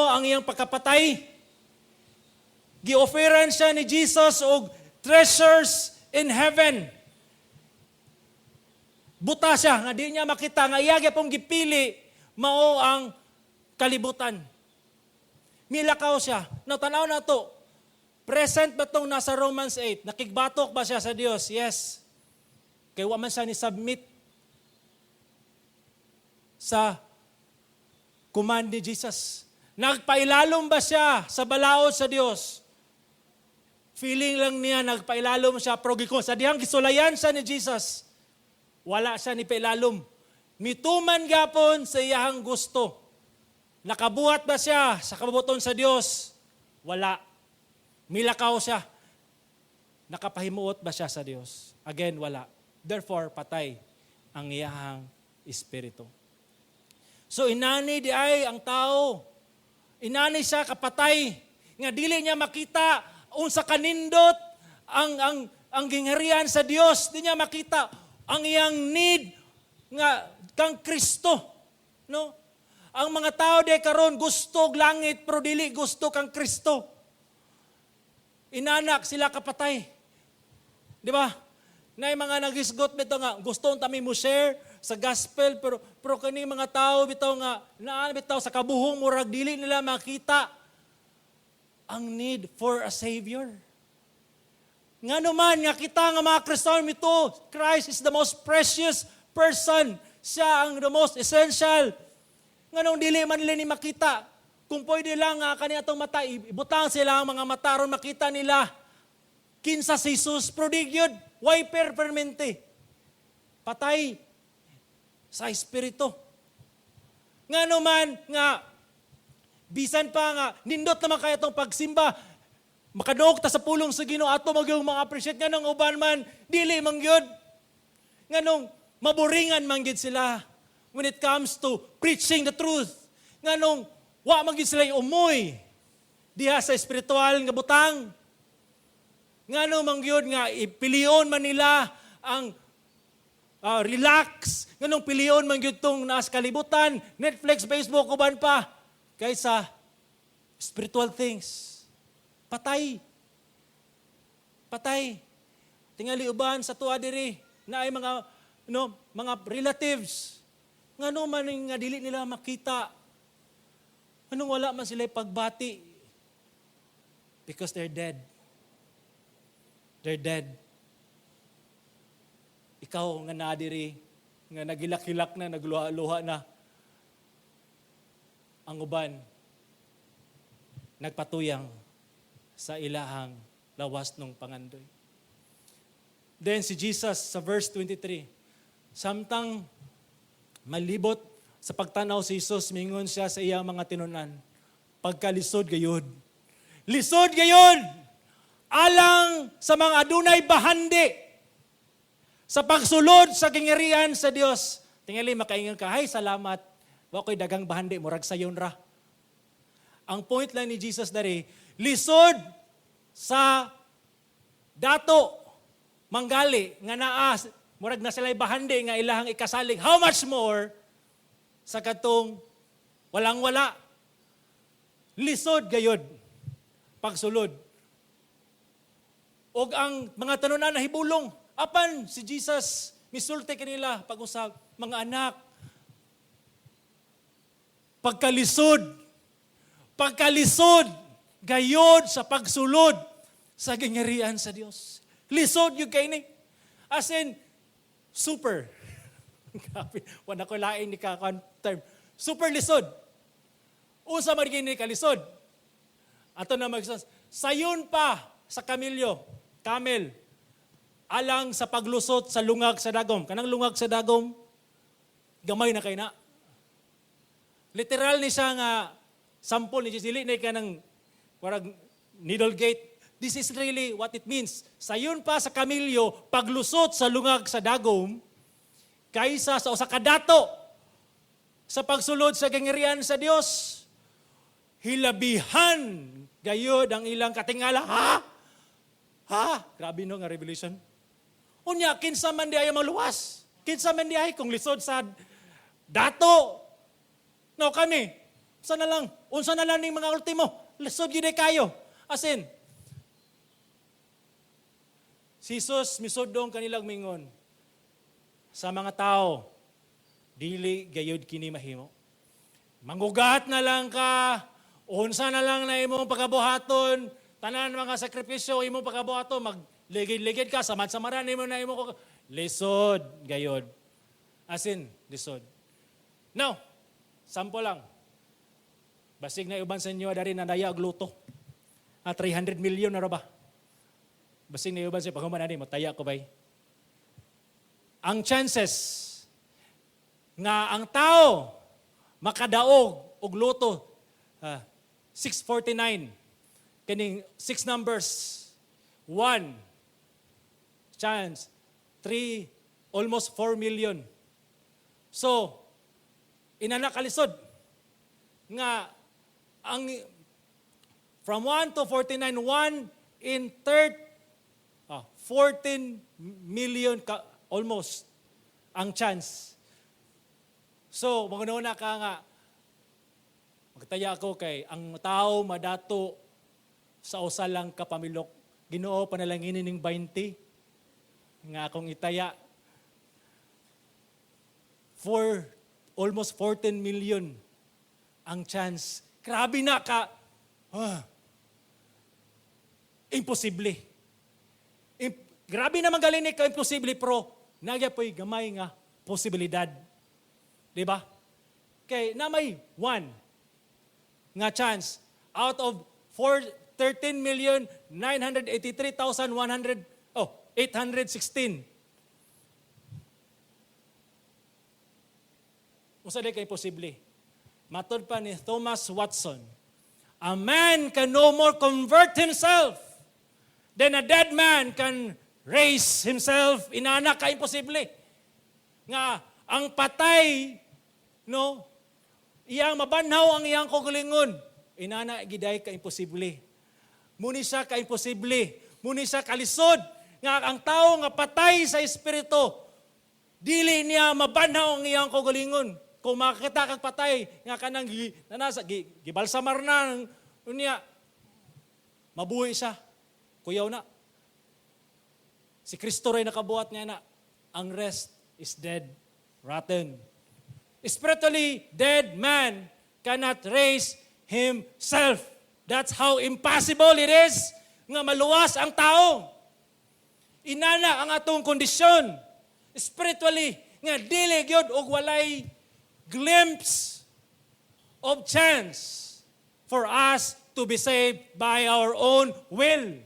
ang iyang pagkapatay. Gi-offeran siya ni Jesus og treasures in heaven. Buta siya, nga di niya makita, nga iyagi pong gipili, mao ang kalibutan. Milakaw siya. Natanaw na to. Present ba itong nasa Romans 8? Nakigbatok ba siya sa Diyos? Yes. Kaya waman siya ni-submit sa command ni Jesus. Nagpailalom ba siya sa balaod sa Diyos? Feeling lang niya, nagpailalom siya. Pero sa dihang gisulayan siya ni Jesus, wala siya ni pailalom. Mituman gapon sa iyahang gusto. Nakabuhat ba siya sa kabubuton sa Diyos? Wala. Milakaw siya. Nakapahimuot ba siya sa Diyos? Again, wala. Therefore, patay ang iyahang espiritu. So, inani di ay ang tao. Inani siya kapatay. Nga dili niya makita unsa kanindot ang gingharian sa Dios. Di niya makita ang iyang need nga kang Kristo. No? Ang mga tao di karon gusto langit pero dili gusto kang Kristo. Inanak sila kapatay. Di ba? Na mga nagisgot bitaw nga gusto tami mo share sa gospel pero kani mga tao bitaw nga naa bitaw sa kabuhong murag dili nila makita ang need for a savior. Nga naman nga kita nga mga Kristiyano mito, Christ is the most precious person. Siya ang the most essential. Nga nung dili man nila ni makita, kung pwede lang kaniyatong mata, ibutang sila ang mga mata ron makita nila. Kinsa si Jesus, prodigyod, wiper permente. Patay sa espiritu. Nga naman nga, bisan pa nga, nindot naman kaya itong pagsimba, makaduog ta sa pulong sa Ginoo ato magyong mga appreciate nga nung uban man, dili mangyod. Nga nung maboringan mangyod sila when it comes to preaching the truth. Nga nung wa mangyod sila umoy diha sa espiritual nga butang. Nga nung mangyod nga ipilion man nila ang relax. Nga nung pilion mangyod tong naas kalibutan, Netflix, Facebook, uban pa kaysa spiritual things. Patay. Patay. Tingali uban sa tuwa diri na ay mga relatives. Ngano man nga dili nila makita. Anong wala man sila pagbati? Because they're dead. They're dead. Ikaw nga nadiri, nga nagilak-hilak na, nagluha-luha na. Ang uban, nagpatuyang sa ilahang lawas ng pangandoy. Then si Jesus sa verse 23, samtang malibot sa pagtanaw si Jesus, mingon siya sa iyang mga tinunan, pagkalisod gayod. Lisod gayod! Alang sa mga adunay bahandi sa pagsulod sa kingirian sa Dios. Tingali makaingon ka, hay salamat, wa ko'y dagang bahandi, murag sayon ra. Ang point lang ni Jesus dari, lisod sa dato, manggali, nga naas, murag na sila'y bahandi, nga ilahang ikasalig. How much more sa katong walang-wala? Lisod gayod, pagsulod. O ang mga tanunan na hibulong, apan si Jesus, misulti kanila pag-usap, mga anak, pagkalisod, gayod sa pagsulod sa gingharian sa Dios. Lisod yung kayo ni. As in, super. Wala ko lain ni term. Super lisod. Usa man gini kalisod. Ato na magsas. Sayon pa sa kamel, alang sa paglusot sa lungag sa dagom. Kanang lungag sa dagom, gamay na kay na. Literal ni siya nga sample ni Jesus, dili na ka ng parang needle gate. This is really what it means. Sayon pa sa kamilyo, paglusot sa lungag sa dagom, kaysa sa usa ka dato sa pagsulod sa gingharian sa Dios. Hilabihan gayod ang ilang katingala. Ha? Grabe no nga revelation. Unya, kinsa man di ay maluwas. Kinsa man di ay kung lisod sa dato. No, kami. Unsa na lang ning mga ultimo. Lisod gid kayo. As in, Si Jesus misudong kanilang mingon sa mga tao, dili gayud kini mahimo. Mangugat na lang ka, unsa na lang na imong pagabuhaton, tanan mga sakripisyo imong pagabuhaton, magligid-ligid ka, samad-samaran imo na imong lisod gayud. As in, lisod. Now, sample lang. Basig na uban sa inyo dari na daya og luto. 300 million na ra ba? Basig na uban sa paghuman ani mataya ko bay. Ang chances nga ang tao makadaog og luto 649 kining 6 numbers 1 chance 3 almost 4 million. So inana kalisod nga ang from 1 to 49 1 in third 14 million almost ang chance. So, maguna ka nga, magtaya ako kay ang tao madato sa usa lang ka pamilok. Ginoo panalangin ning 20 nga akong itaya for almost 14 million ang chance. Grabe na ka. Imposible. Grabe naman galing ni ka imposible pero nagya po'y gamay nga posibilidad. Diba? Kay na may 1 nga chance out of 816. Usa di kay posible. Matod pa ni Thomas Watson, a man can no more convert himself than a dead man can raise himself. Inana ka imposible. Nga ang patay no, iyang mabanhaw ang iyang kaugalingon. Inana giday ka imposible. Muni siya ka imposible. Muni siya kalisod. Nga ang tao nga patay sa espiritu, dili niya mabanhaw ang iyang kaugalingon. Kung makakita kang patay, nga kanang gibalsamar na niya, mabuhay siya. Kuyaw na. Si Kristo rin nakabuhat niya na, ang rest is dead, rotten. Spiritually dead man cannot raise himself. That's how impossible it is nga maluwas ang tao. Inana ang atong kondisyon. Spiritually, nga dili gyud og walay glimpse of chance for us to be saved by our own will.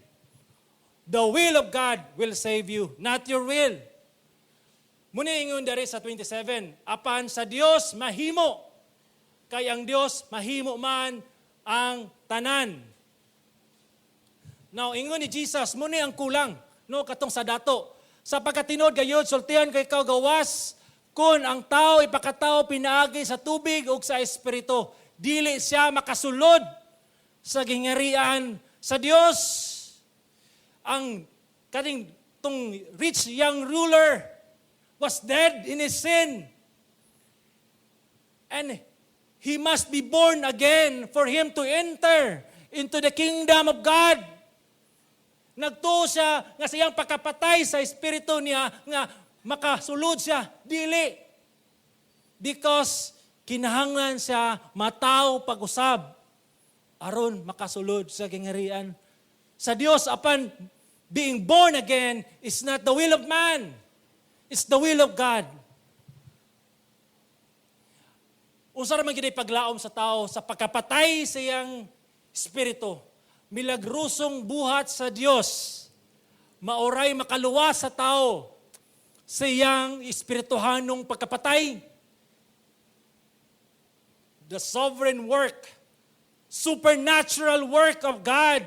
The will of God will save you, not your will. Muna ingon dari sa 27, apan sa Dios mahimo, kay ang Dios mahimo man ang tanan. Now, ingon ni Jesus, muna ang kulang, no, katong sa dato. Sa pagkatinod gayud, sultihan kay ikaw gawas, kung ang tao ipakatao pinaagi sa tubig o sa espiritu, dili siya makasulod sa gingarian sa Dios. Ang kaning tong rich young ruler was dead in his sin. And he must be born again for him to enter into the kingdom of God. Nagtuo siya nga siyang pagkapatay sa espiritu niya nga makasulod siya. Dili. Because kinahanglan siya mataw pag-usab aron makasulod sa gingarian sa Dios. Upon being born again is not the will of man. It's the will of God. Unsa ra man gid paglaom sa tao sa pagkapatay sa iyang espiritu. Milagrosong buhat sa Dios. Maoray makaluwas sa tao sa iyang espirituhanong pagkapatay. The sovereign work, supernatural work of God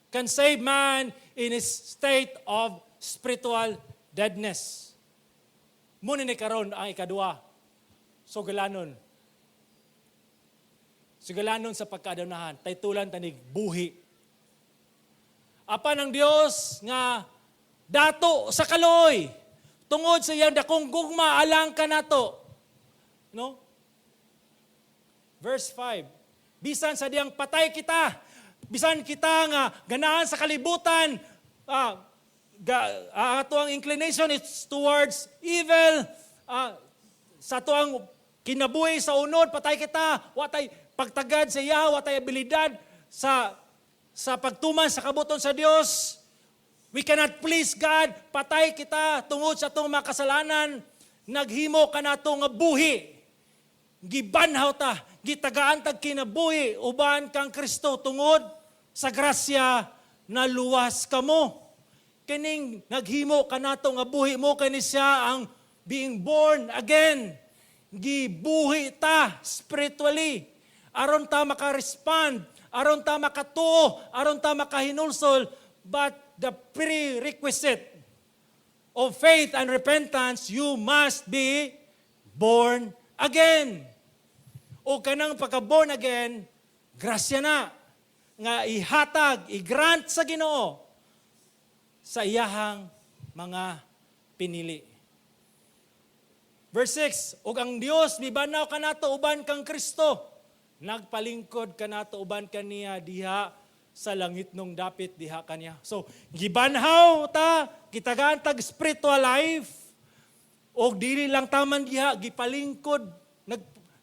can save man in his state of spiritual deadness. Muna ni karon ang ikadua, sugalanon. Sugalanon sa pagkadaunahan, taytulan tanig buhi. Apan ang Dios nga dato sa kaloy, tungod sa iyang dakong gugma alang kanato. No? Verse 5. Bisan sa diyang patay kita, bisan kita nga ganahan sa kalibutan, ato ang inclination is towards evil, sa ato ang kinabuhi sa unod, patay kita, watay pagtagad sa iya, watay abilidad sa pagtuman sa kabuton sa Dios. We cannot please God, patay kita tungod sa atong mga kasalanan, naghimo ka na nga buhi. Gibanhaw ta, gitagaan tag kinabuhi, uban kang Kristo tungod sa grasya na luwas kamo. Kining naghimo ka nato nga buhi mo kani siya ang being born again. Gibuhi ta spiritually. Aron ta maka-respond, aron ta makatuo, aron ta makahinulsol, but the prerequisite of faith and repentance, you must be born again. O kanang pagka-born again, grasya na nga ihatag, i-grant sa Ginoo sa iyahang mga pinili. Verse 6, ug ang Dios mibanaw kanato uban kang Kristo, nagpalingkod kanato uban kaniya diha sa langit nung dapit diha kaniya. So, gibanhaw ta, kitagaan tag spiritual life, o dili lang taman diha, gipalingkod,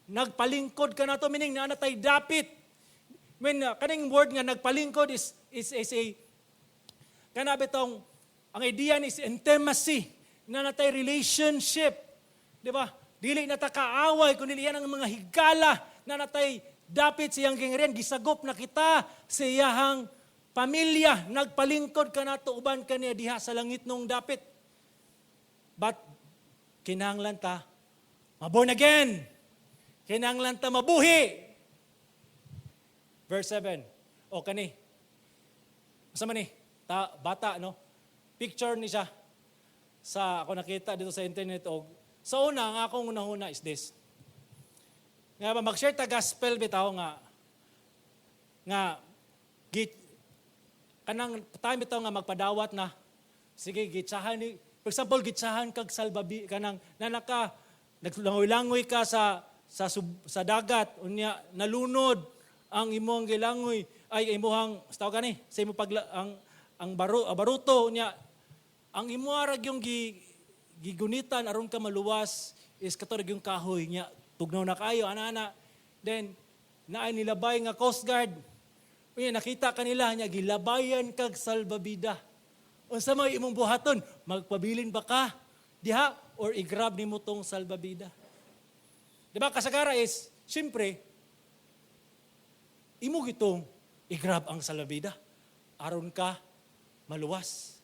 nagpalingkod kanato, meaning na natay dapit. When kaning word nga nagpalingkod is a kanabi tong, ang idea is intimacy, na natay relationship. Di ba? Dili na ta kaaway, kundi yan ang mga higala, na natay dapit siyang gingren, gisagop na kita sa iyahang pamilya, nagpalingkod ka na to, uban ka niya diha sa langit nung dapit. But, kinahanglan ta, maborn again. Kinahanglan ta mabuhi. Verse 7, o kani, masama ni, bata, no? Picture ni siya sa ako nakita dito sa internet. O, sa una, ang akong unahuna is this. Nga ba, mag-share ta gospel bitaw nga kanang time bitaw nga magpadawat na. Sige, gitsahan ni, for example, gitsahan kag salbabi, kanang nanaka, naglangoy-langoy ka sa dagat, unya, nalunod, ang imong gilangoy, ay imuhang, staw ka ni, sa imo ang baruto niya, ang imuarag yung gigunitan aron ka maluwas is katorag yung kahoy niya, tugnaw na kayo, ana-ana. Then, naay nilabay nga Coast Guard. Unya, nakita kanila niya, gilabayan kag salbabida. Unsa may imong buhaton, magpabilin ba ka diha or i-grab nimo tong salbabida? Diba, kasagara is, siyempre, imo gitong i-grab ang salbabida aron ka maluwas.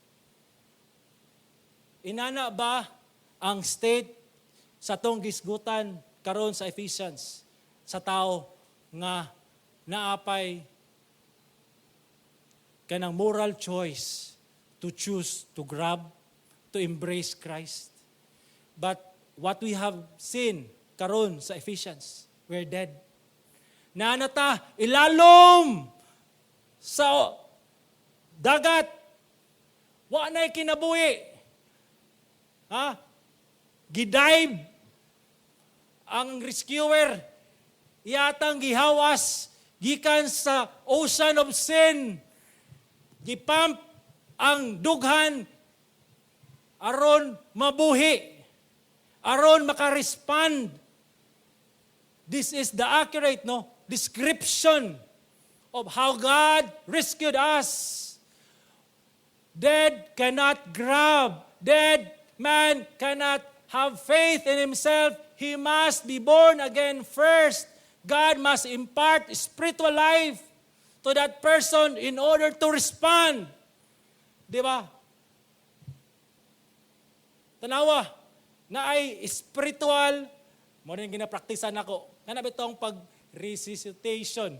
Inana ba ang state sa tong gisgutan karon sa Ephesians sa tao nga naapay kanang moral choice to choose to grab, to embrace Christ? But what we have seen karon sa Ephesians, we're dead. Nanata, ilalom sa dagat, wa na'y kinabuhi. Gidive ang rescuer, iyatang gihawas, gikan sa ocean of sin, gipump ang dughan, aron mabuhi, aron makarespond. This is the accurate description of how God rescued us. Dead cannot grab. Dead man cannot have faith in himself. He must be born again first. God must impart spiritual life to that person in order to respond. Di ba? Tanawa, na ay spiritual, mo rin ginapraktisan ako. Kanang itong pag-resuscitation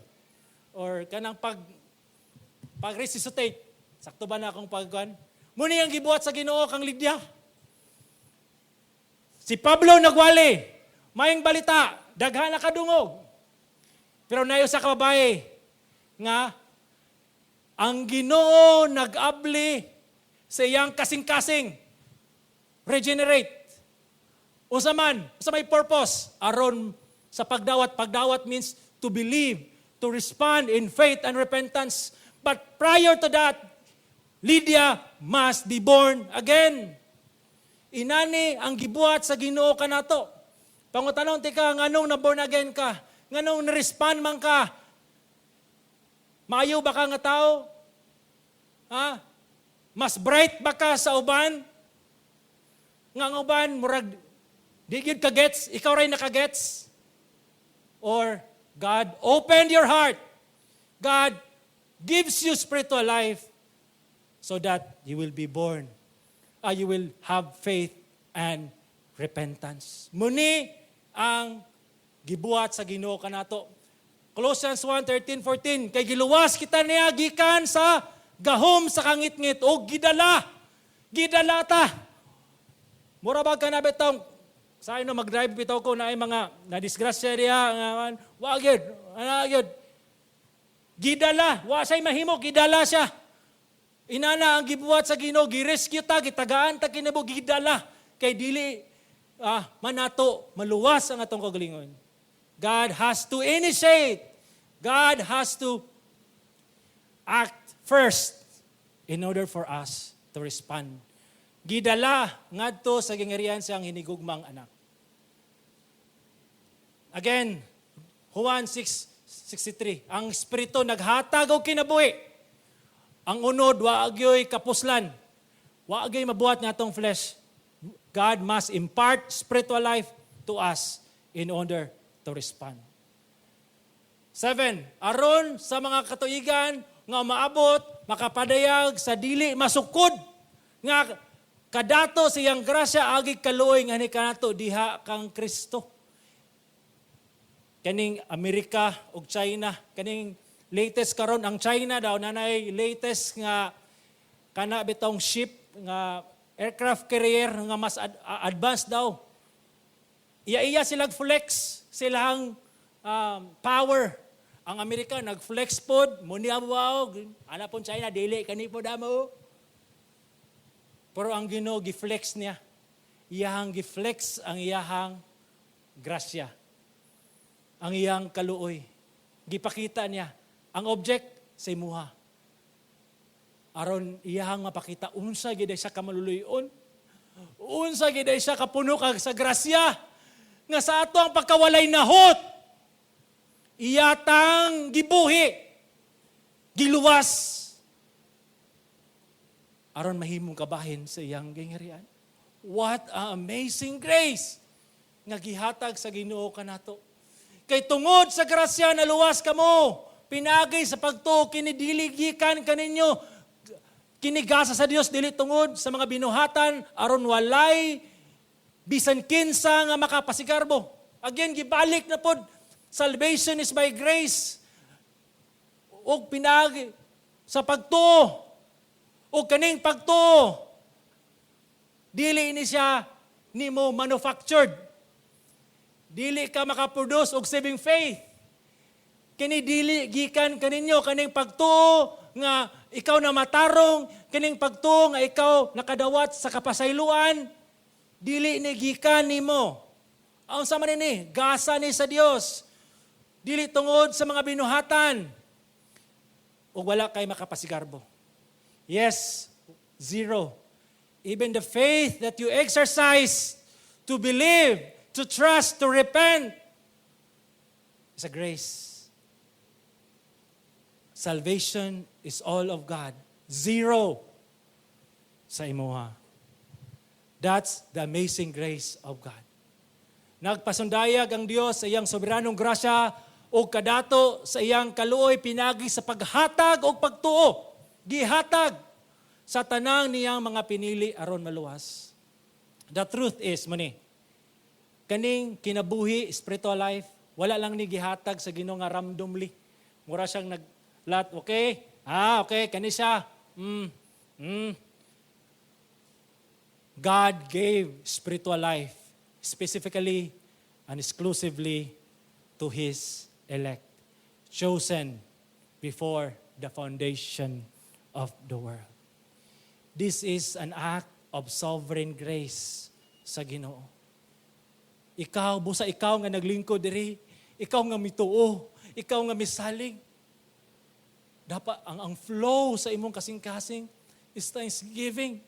or kanang pag-resuscitate. Sakto ba na akong pagkuhan? Muna yung gibuhat sa Ginoo kang Lydia. Si Pablo nagwali, mayang balita, daghan na kadungog. Pero nayo sa kababae, nga, ang Ginoo nag-abli sa iyang kasing-kasing. Regenerate. Unsa may purpose. Aron sa pagdawat. Pagdawat means to believe, to respond in faith and repentance. But prior to that, Lydia must be born again. Inani ang gibuhat sa Ginoo kanato. Pangutanon ti ka, nganong na born again ka? Nganong na-respond man ka? Maayo ba ka nga tao? Ha? Mas bright ba ka sa uban? Nga ang uban, murag, di gyud ka gets? Ikaw rin naka-gets? Or, God opened your heart. God gives you spiritual life so that you will be born. You will have faith and repentance. Muni ang gibuhat sa Ginoo kanato. Colossians 1:13-14, kay giluwas kita niya gikan sa gahom sa kangit-ngit o gidala. Gidala ta. Mura ba ka na betong sa ino mag-drive bitaw ko na ay mga nadisgrasya diha nga wa gyud, ana gyud. Gidala, wa say mahimo gidala siya. Inana ang gibuhat sa Ginoo, gi-rescue ta, gitagaan ta kinabo gidala kay dili manato maluwas ang atong kagalingon. God has to initiate. God has to act first in order for us to respond. Gidala ngadto sa gingerian siyang hinigugmang anak. Again, Juan 6:63, ang Espiritu naghatag og kinabuhi. Ang unod, wa agyoy kapuslan. Wa agyoy mabuhat nga atong flesh. God must impart spiritual life to us in order to respond. 7, aron sa mga katuigan nga maabot, makapadayag sa dili masukod, nga kadato siyang grasya agi kaluoy nga ni kanato diha kang Kristo. Kaning Amerika ug China, kaning latest karon ang China daw nanay latest nga kana bitong ship nga aircraft carrier nga mas advanced daw. Iya sila flex silang power. Ang Amerika nag-flex pod, muniawaw, ana pon China dili kani pod amo. Pero ang Ginoo gi-flex niya. Iyahang gi-flex ang iyahang grasya. Ang iyang kaluoy. Gipakita niya ang object sa imuha. Aron iyahang mapakita unsa gid siya kamaluluyon. Unsa gid siya kapuno kag sa grasya nga sa ato ang pagkawalay nahot. Iyatang gibuhi, giluwas. Aron mahimong kabahin sa iyang gingerian. What an amazing grace nga gihatag sa Ginoo kanato. Kay tungod sa grasya na luwas kamo, pinagay sa pagtuo kini dili gikan kaninyo kinigasa sa Dios dili tungod sa mga binuhatan aron walay bisan kinsa nga makapasigarbo. Again gibalik na pod, salvation is by grace. Og pinagi sa pagtuo. Og kaning pagtuo dili ni siya nimo manufactured. Dili ka makaproduce og saving faith. Kini dili gikan kaninyo kaning pagtuo nga ikaw na matarong, kaning pagtuo nga ikaw nakadawat sa kapasayloan, dili ni gikan nimo. Ang sama ni gasa ni sa Dios. Dili tungod sa mga binuhatan. O wala kay makapasigarbo. Yes, zero. Even the faith that you exercise to believe, to trust, to repent, is a grace. Salvation is all of God. Zero sa imuha. That's the amazing grace of God. Nagpasundayag ang Dios sa iyang soberanong grasya o kadato sa iyang kaluoy pinagi sa paghatag o pagtuo. Gihatag sa tanang niyang mga pinili aron maluwas. The truth is, mani, kaning kinabuhi, spiritual life, wala lang ni gihatag sa Ginoo nga randomly. Mura siyang naglat, okay? Okay, kani siya. God gave spiritual life specifically and exclusively to His elect, chosen before the foundation of the world. This is an act of sovereign grace sa Ginoo. Ikaw, busa ikaw nga naglingkod diri, ikaw nga mituo, ikaw nga misalig. Dapat ang flow sa imong kasing-kasing, is thanksgiving.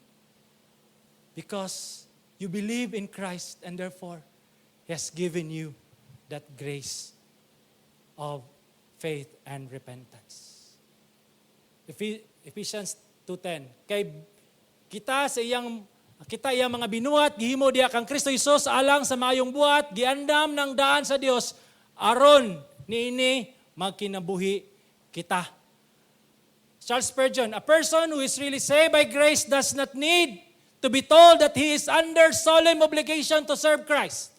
Because you believe in Christ and therefore He has given you that grace of faith and repentance. Ephesians 2:10. Kay kita iyang mga binuhat, gihimo diha kang Kristo Jesus alang sa maayong buhat, giandam ng daan sa Dios aron niini magkinabuhi kita. Charles Spurgeon, a person who is really saved by grace does not need to be told that he is under solemn obligation to serve Christ.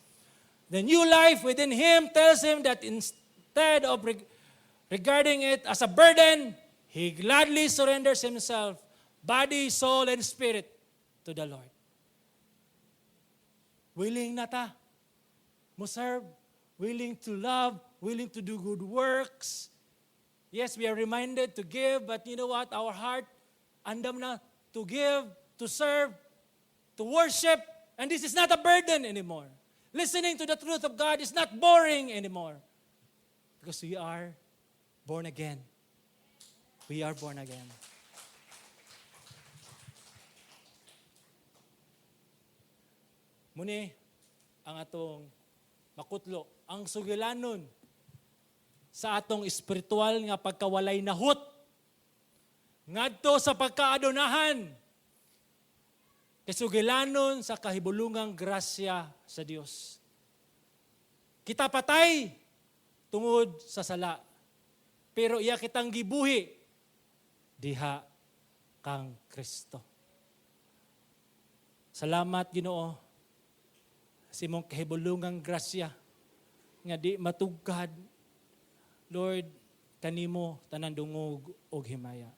The new life within him tells him that instead of regarding it as a burden, he gladly surrenders himself, body, soul, and spirit to the Lord. Willing na ta mo serve, willing to love, willing to do good works. Yes, we are reminded to give, but you know what? Our heart, andam na to give, to serve, to worship, and this is not a burden anymore. Listening to the truth of God is not boring anymore. Because we are born again. We are born again. Muni, ang atong makutlo, ang sugilanon sa atong espiritual nga pagkawalay nahut, ngadto sa pagkaadonahan, kasugilanon sa kahibulungang grasya sa Dios. Kita patay tungod sa sala, pero iya kitang gibuhi diha kang Kristo. Salamat Ginoo sa imong kahibulungang grasya nga di matugkad, Lord, kanimo tanan dungog og himaya.